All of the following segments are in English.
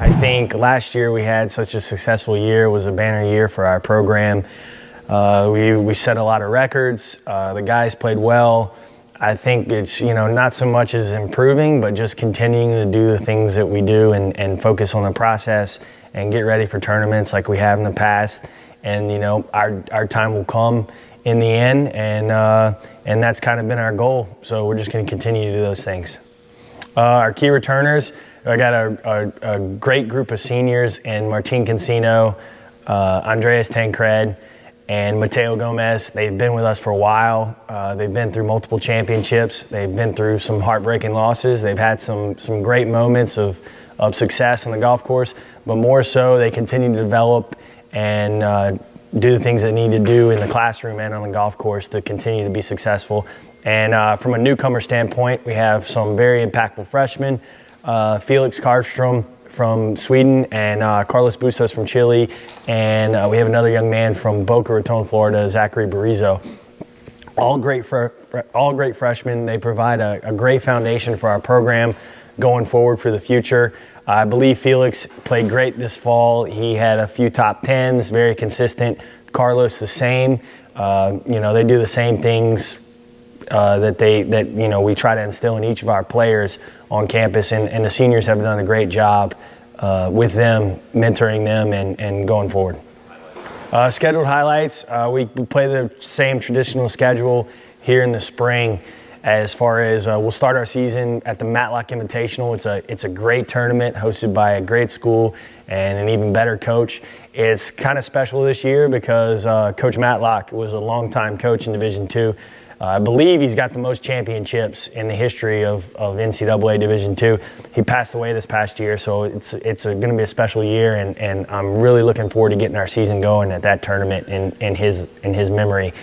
I think last year we had such a successful year. It was a banner year for our program. We set a lot of records. The guys played well. I think it's, not so much as improving, but just continuing to do the things that we do and focus on the process and get ready for tournaments like we have in the past. And, our time will come in the end, and that's kind of been our goal. So we're just going to continue to do those things. Our key returners, I got a great group of seniors in Martin Cancino, Andreas Tancred, and Mateo Gomez. They've been with us for a while. They've been through multiple championships. They've been through some heartbreaking losses. They've had some great moments of success on the golf course, but more so they continue to develop and do the things they need to do in the classroom and on the golf course to continue to be successful. And from a newcomer standpoint, we have some very impactful freshmen, Felix Karlstrom from Sweden and Carlos Bustos from Chile, and we have another young man from Boca Raton, Florida, Zachary Berizzo. All great freshmen. They provide a great foundation for our program going forward for the future. I believe Felix played great this fall. He had a few top 10s, very consistent. Carlos the same. They do the same things that we try to instill in each of our players on campus, and the seniors have done a great job with them, mentoring them and going forward. Scheduled highlights, we play the same traditional schedule here in the spring. As far as we'll start our season at the Matlock Invitational. It's a great tournament hosted by a great school and an even better coach. It's kind of special this year because Coach Matlock was a longtime coach in Division II. I believe he's got the most championships in the history of NCAA Division II. He passed away this past year, so it's going to be a special year, and I'm really looking forward to getting our season going at that tournament in his memory.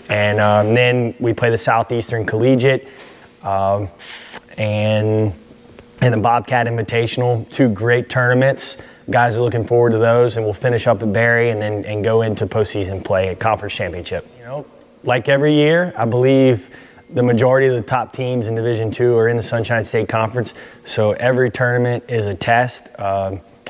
And then we play the Southeastern Collegiate and the Bobcat Invitational, two great tournaments. Guys are looking forward to those, and we'll finish up at Barry and go into postseason play at Conference Championship. Like every year, I believe the majority of the top teams in Division II are in the Sunshine State Conference, so every tournament is a test.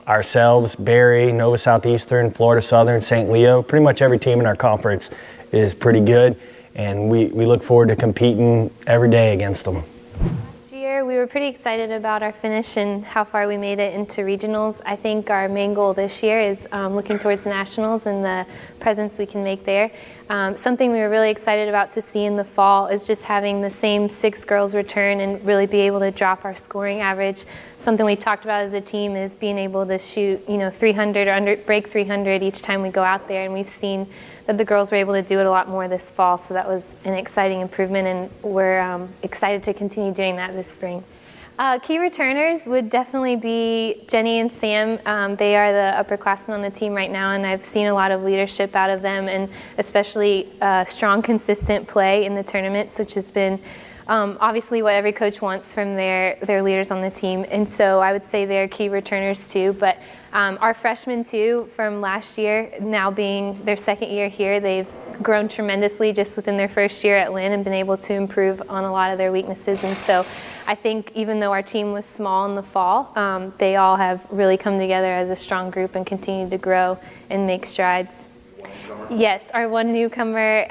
Ourselves, Barry, Nova Southeastern, Florida Southern, St. Leo, pretty much every team in our conference is pretty good, and we look forward to competing every day against them. Last year, we were pretty excited about our finish and how far we made it into regionals. I think our main goal this year is looking towards nationals and the presence we can make there. Something we were really excited about to see in the fall is just having the same 6 girls return and really be able to drop our scoring average. Something we've talked about as a team is being able to shoot 300 or break 300 each time we go out there, and we've seen that the girls were able to do it a lot more this fall, so that was an exciting improvement, and we're excited to continue doing that this spring. Key returners would definitely be Jenny and Sam. They are the upperclassmen on the team right now, and I've seen a lot of leadership out of them, and especially strong, consistent play in the tournaments, which has been obviously what every coach wants from their leaders on the team. And so I would say they're key returners too. But our freshmen too, from last year, now being their second year here, they've grown tremendously just within their first year at Lynn and been able to improve on a lot of their weaknesses. And so I think even though our team was small in the fall, they all have really come together as a strong group and continue to grow and make strides. Yes, our one newcomer,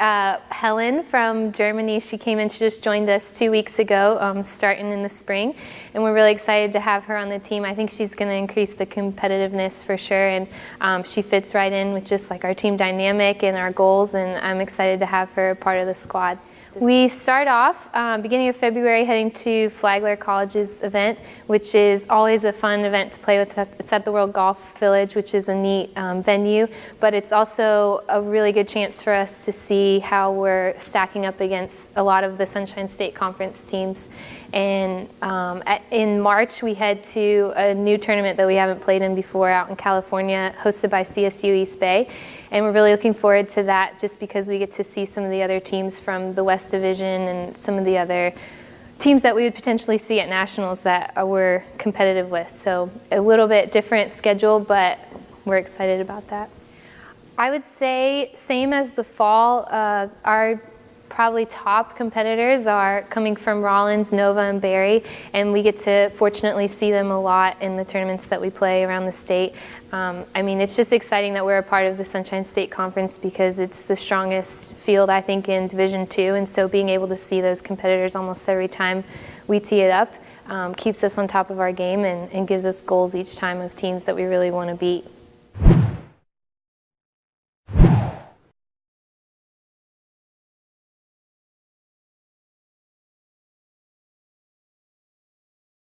Helen from Germany, she came in, she just joined us 2 weeks ago, starting in the spring, and we're really excited to have her on the team. I think she's going to increase the competitiveness for sure, and she fits right in with just like our team dynamic and our goals, and I'm excited to have her a part of the squad. We start off beginning of February heading to Flagler College's event, which is always a fun event to play with. It's at the World Golf Village, which is a neat venue, but it's also a really good chance for us to see how we're stacking up against a lot of the Sunshine State Conference teams. And in March, we head to a new tournament that we haven't played in before out in California, hosted by CSU East Bay. And we're really looking forward to that just because we get to see some of the other teams from the West Division and some of the other teams that we would potentially see at nationals that we're competitive with. So a little bit different schedule, but we're excited about that. I would say same as the fall. Our probably top competitors are coming from Rollins, Nova, and Barry, and we get to fortunately see them a lot in the tournaments that we play around the state. I mean, it's just exciting that we're a part of the Sunshine State Conference because it's the strongest field, I think, in Division II, and so being able to see those competitors almost every time we tee it up keeps us on top of our game and gives us goals each time of teams that we really want to beat.